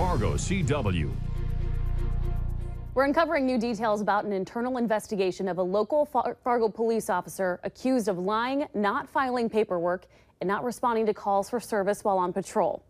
Fargo CW. We're uncovering new details about an internal investigation of a local Fargo police officer accused of lying, not filing paperwork, and not responding to calls for service while on patrol.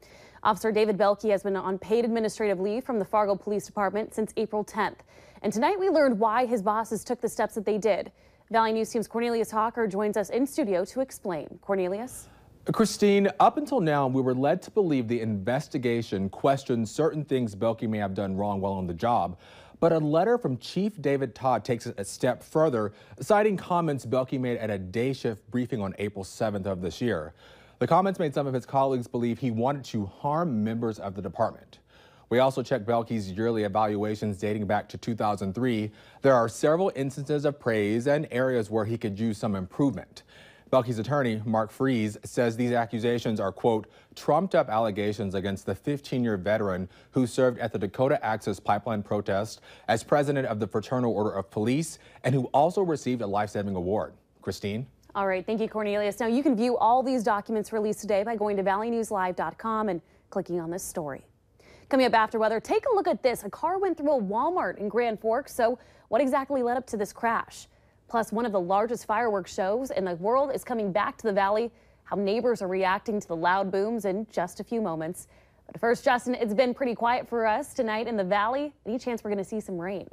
Officer David Belke has been on paid administrative leave from the Fargo Police Department since April 10th. And tonight we learned why his bosses took the steps that they did. Valley News Team's Cornelius Hawker joins us in studio to explain. Cornelius? Christine, up until now, we were led to believe the investigation questioned certain things Belke may have done wrong while on the job. But a letter from Chief David Todd takes it a step further, citing comments Belke made at a day shift briefing on April 7th of this year. The comments made some of his colleagues believe he wanted to harm members of the department. We also checked Belke's yearly evaluations dating back to 2003. There are several instances of praise and areas where he could use some improvement. Belke's attorney, Mark Freeze, says these accusations are, quote, trumped up allegations against the 15-year veteran who served at the Dakota Access Pipeline protest as president of the Fraternal Order of Police and who also received a life-saving award. Christine? All right, thank you, Cornelius. Now you can view all these documents released today by going to valleynewslive.com and clicking on this story. Coming up after weather, take a look at this. A car went through a Walmart in Grand Forks. So what exactly led up to this crash? Plus, one of the largest fireworks shows in the world is coming back to the valley. How neighbors are reacting to the loud booms in just a few moments. But first, Justin, it's been pretty quiet for us tonight in the valley. Any chance we're going to see some rain?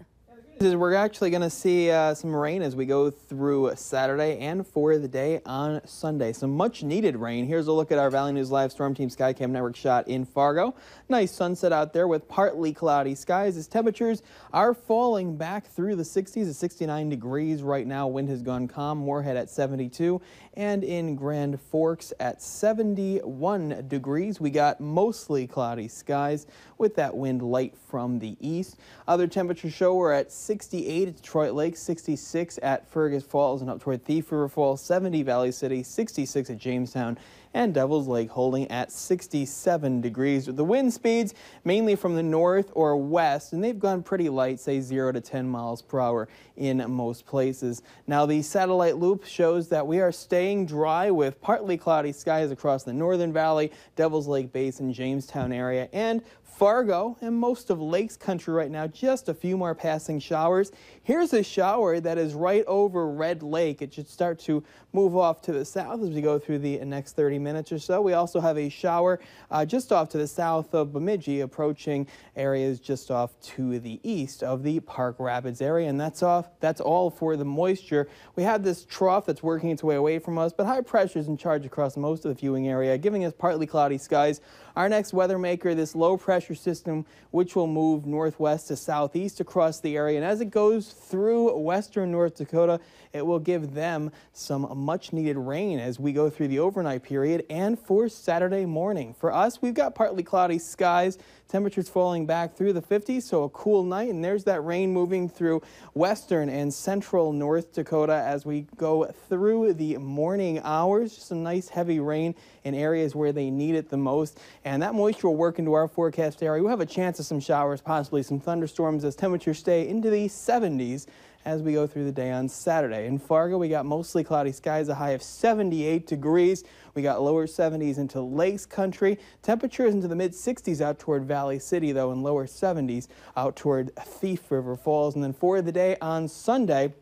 We're actually going to see some rain as we go through Saturday and for the day on Sunday. Some much needed rain. Here's a look at our Valley News Live Storm Team Skycam Network shot in Fargo. Nice sunset out there with partly cloudy skies as temperatures are falling back through the 60s at 69 degrees right now. Wind has gone calm. Moorhead at 72 and in Grand Forks at 71 degrees. We got mostly cloudy skies with that wind light from the east. Other temperatures show we're at 68 at Detroit Lake, 66 at Fergus Falls and up toward Thief River Falls, 70 Valley City, 66 at Jamestown, and Devil's Lake holding at 67 degrees. The wind speeds mainly from the north or west, and they've gone pretty light, say 0 to 10 miles per hour in most places. Now the satellite loop shows that we are staying dry with partly cloudy skies across the northern valley, Devil's Lake Basin, Jamestown area, and Fargo and most of Lakes Country right now. Just a few more passing showers. Here's a shower that is right over Red Lake. It should start to move off to the south as we go through the next 30 minutes or so. We also have a shower just off to the south of Bemidji, approaching areas just off to the east of the Park Rapids area. And that's all for the moisture. We have this trough that's working its way away from us, but high pressure is in charge across most of the viewing area, giving us partly cloudy skies. Our next weather maker, this low pressure system, which will move northwest to southeast across the area. And as it goes through western North Dakota, it will give them some much needed rain as we go through the overnight period and for Saturday morning. For us, we've got partly cloudy skies, temperatures falling back through the 50s, so a cool night. And there's that rain moving through western and central North Dakota as we go through the morning hours. Just some nice heavy rain in areas where they need it the most. And that moisture will work into our forecast area. We'll have a chance of some showers, possibly some thunderstorms as temperatures stay into the 70s as we go through the day on Saturday. In Fargo, we got mostly cloudy skies, a high of 78 degrees. We got lower 70s into Lakes Country. Temperatures into the mid-60s out toward Valley City, though, and lower 70s out toward Thief River Falls. And then for the day on Sunday,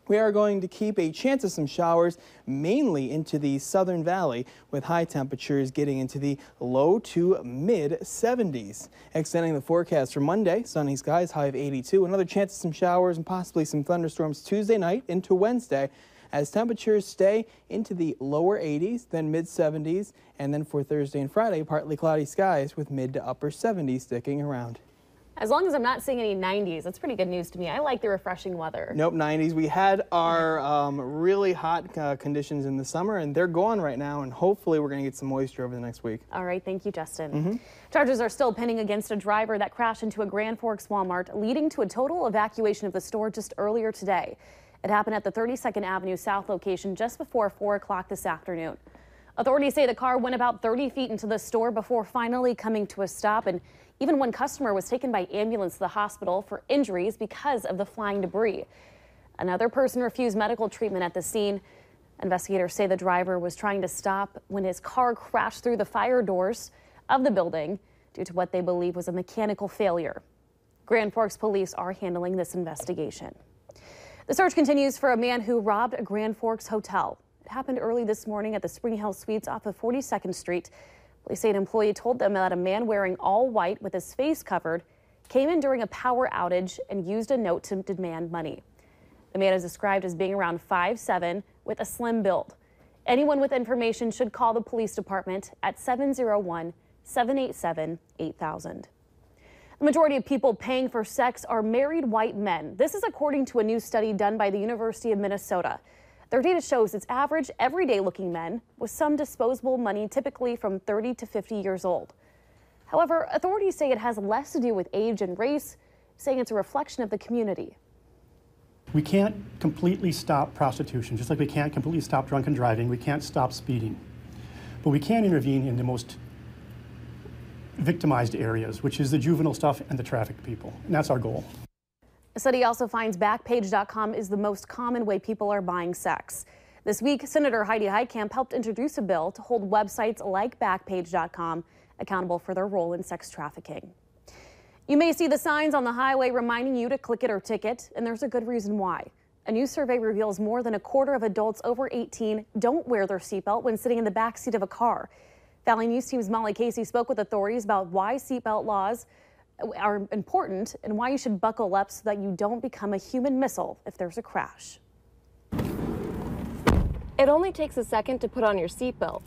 we are going to keep a chance of some showers mainly into the southern valley with high temperatures getting into the low to mid 70s. Extending the forecast for Monday, sunny skies, high of 82. Another chance of some showers and possibly some thunderstorms Tuesday night into Wednesday as temperatures stay into the lower 80s, then mid 70s. And then for Thursday and Friday, partly cloudy skies with mid to upper 70s sticking around. As long as I'm not seeing any 90s, that's pretty good news to me. I like the refreshing weather. Nope, 90s. We had our really hot conditions in the summer, and they're gone right now, and hopefully we're going to get some moisture over the next week. All right, thank you, Justin. Charges are still pending against a driver that crashed into a Grand Forks Walmart, leading to a total evacuation of the store just earlier today. It happened at the 32nd Avenue South location just before 4 o'clock this afternoon. Authorities say the car went about 30 feet into the store before finally coming to a stop, and even one customer was taken by ambulance to the hospital for injuries because of the flying debris. Another person refused medical treatment at the scene. Investigators say the driver was trying to stop when his car crashed through the fire doors of the building. due to what they believe was a mechanical failure. Grand Forks police are handling this investigation. The search continues for a man who robbed a Grand Forks hotel. It happened early this morning at the Spring Hill Suites off of 42nd Street. Police say an employee told them that a man wearing all white with his face covered came in during a power outage and used a note to demand money. The man is described as being around 5'7" with a slim build. Anyone with information should call the police department at 701-787-8000. The majority of people paying for sex are married white men. This is according to a new study done by the University of Minnesota. Their data shows it's average, everyday-looking men with some disposable money, typically from 30 to 50 years old. However, authorities say it has less to do with age and race, saying it's a reflection of the community. We can't completely stop prostitution, just like we can't completely stop drunken driving. We can't stop speeding. But we can intervene in the most victimized areas, which is the juvenile stuff and the trafficked people. And that's our goal. A study also finds Backpage.com is the most common way people are buying sex. This week, Senator Heidi Heitkamp helped introduce a bill to hold websites like Backpage.com accountable for their role in sex trafficking. You may see the signs on the highway reminding you to click it or ticket, and there's a good reason why. A new survey reveals more than a quarter of adults over 18 don't wear their seatbelt when sitting in the back seat of a car. Valley News Team's Molly Casey spoke with authorities about why seatbelt laws are important and why you should buckle up so that you don't become a human missile if there's a crash. It only takes a second to put on your seatbelt.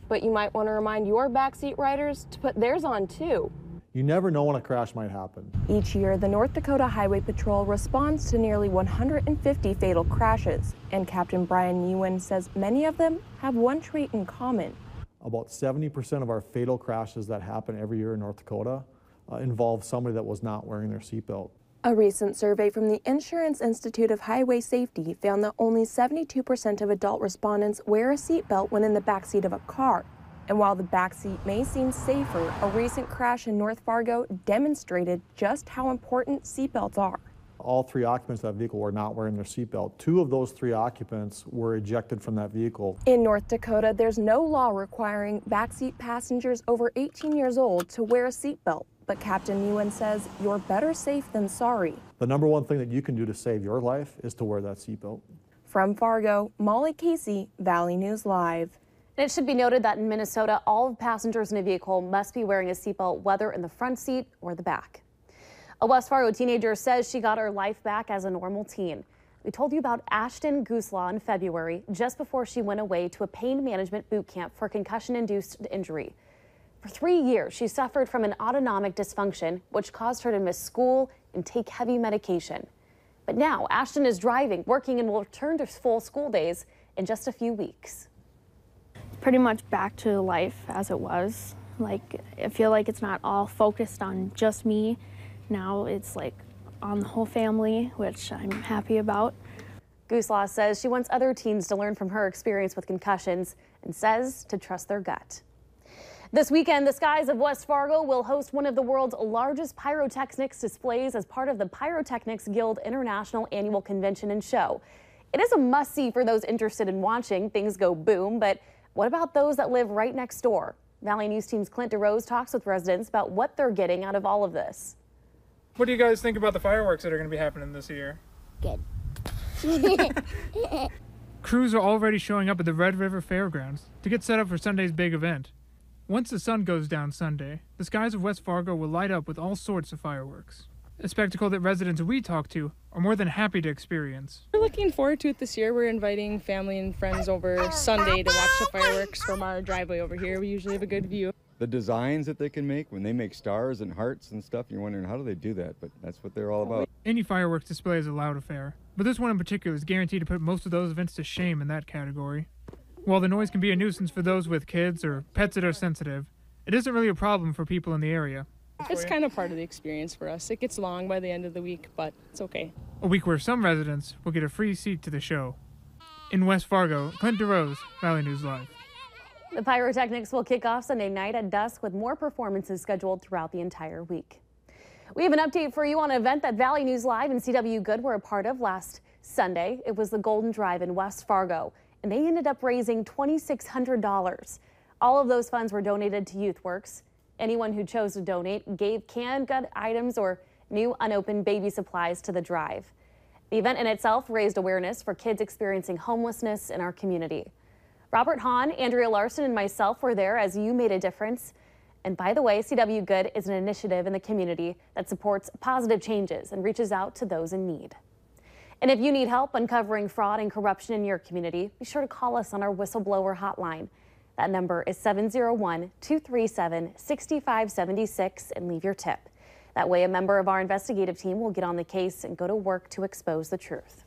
But you might want to remind your backseat riders to put theirs on too. You never know when a crash might happen. Each year, the North Dakota Highway Patrol responds to nearly 150 fatal crashes, and Captain Brian Ewan says many of them have one trait in common. About 70% of our fatal crashes that happen every year in North Dakota involve somebody that was not wearing their seatbelt. A recent survey from the Insurance Institute of Highway Safety found that only 72% of adult respondents wear a seatbelt when in the backseat of a car. And while the backseat may seem safer, a recent crash in North Fargo demonstrated just how important seatbelts are. All three occupants of that vehicle were not wearing their seatbelt. Two of those three occupants were ejected from that vehicle. In North Dakota, there's no law requiring backseat passengers over 18 years old to wear a seatbelt. But Captain Ewan says you're better safe than sorry. The number one thing that you can do to save your life is to wear that seatbelt. From Fargo, Molly Casey, Valley News Live. And it should be noted that in Minnesota, all passengers in a vehicle must be wearing a seatbelt, whether in the front seat or the back. A West Fargo teenager says she got her life back as a normal teen. We told you about Ashton Gooslaw in February, just before she went away to a pain management boot camp for concussion-induced injury. For 3 years, she suffered from an autonomic dysfunction, which caused her to miss school and take heavy medication. But now Ashton is driving, working, and will return to full school days in just a few weeks. Pretty much back to life as it was. Like, I feel like it's not all focused on just me. Now it's like on the whole family, which I'm happy about. Gooslaw says she wants other teens to learn from her experience with concussions and says to trust their gut. This weekend, the skies of West Fargo will host one of the world's largest pyrotechnics displays as part of the Pyrotechnics Guild International Annual Convention and Show. It is a must-see for those interested in watching things go boom, but what about those that live right next door? Valley News Team's Clint DeRose talks with residents about what they're getting out of all of this. What do you guys think about the fireworks that are going to be happening this year? Good. Crews are already showing up at the Red River Fairgrounds to get set up for Sunday's big event. Once the sun goes down Sunday, the skies of West Fargo will light up with all sorts of fireworks. A spectacle that residents we talk to are more than happy to experience. We're looking forward to it this year. We're inviting family and friends over Sunday to watch the fireworks from our driveway over here. We usually have a good view. The designs that they can make when they make stars and hearts and stuff, you're wondering how do they do that, but that's what they're all about. Any fireworks display is a loud affair, but this one in particular is guaranteed to put most of those events to shame in that category. While the noise can be a nuisance for those with kids or pets that are sensitive, it isn't really a problem for people in the area. It's kind of part of the experience for us. It gets long by the end of the week, but it's okay. A week where some residents will get a free seat to the show. In West Fargo, Clint DeRose, Valley News Live. The pyrotechnics will kick off Sunday night at dusk with more performances scheduled throughout the entire week. We have an update for you on an event that Valley News Live and CW Good were a part of last Sunday. It was the Golden Drive in West Fargo. and they ended up raising $2,600. All of those funds were donated to YouthWorks. Anyone who chose to donate gave canned good items or new unopened baby supplies to the drive. The event in itself raised awareness for kids experiencing homelessness in our community. Robert Hahn, Andrea Larson, and myself were there as You Made a Difference. And by the way, CW Good is an initiative in the community that supports positive changes and reaches out to those in need. And if you need help uncovering fraud and corruption in your community, be sure to call us on our whistleblower hotline. That number is 701-237-6576 and leave your tip. That way, a member of our investigative team will get on the case and go to work to expose the truth.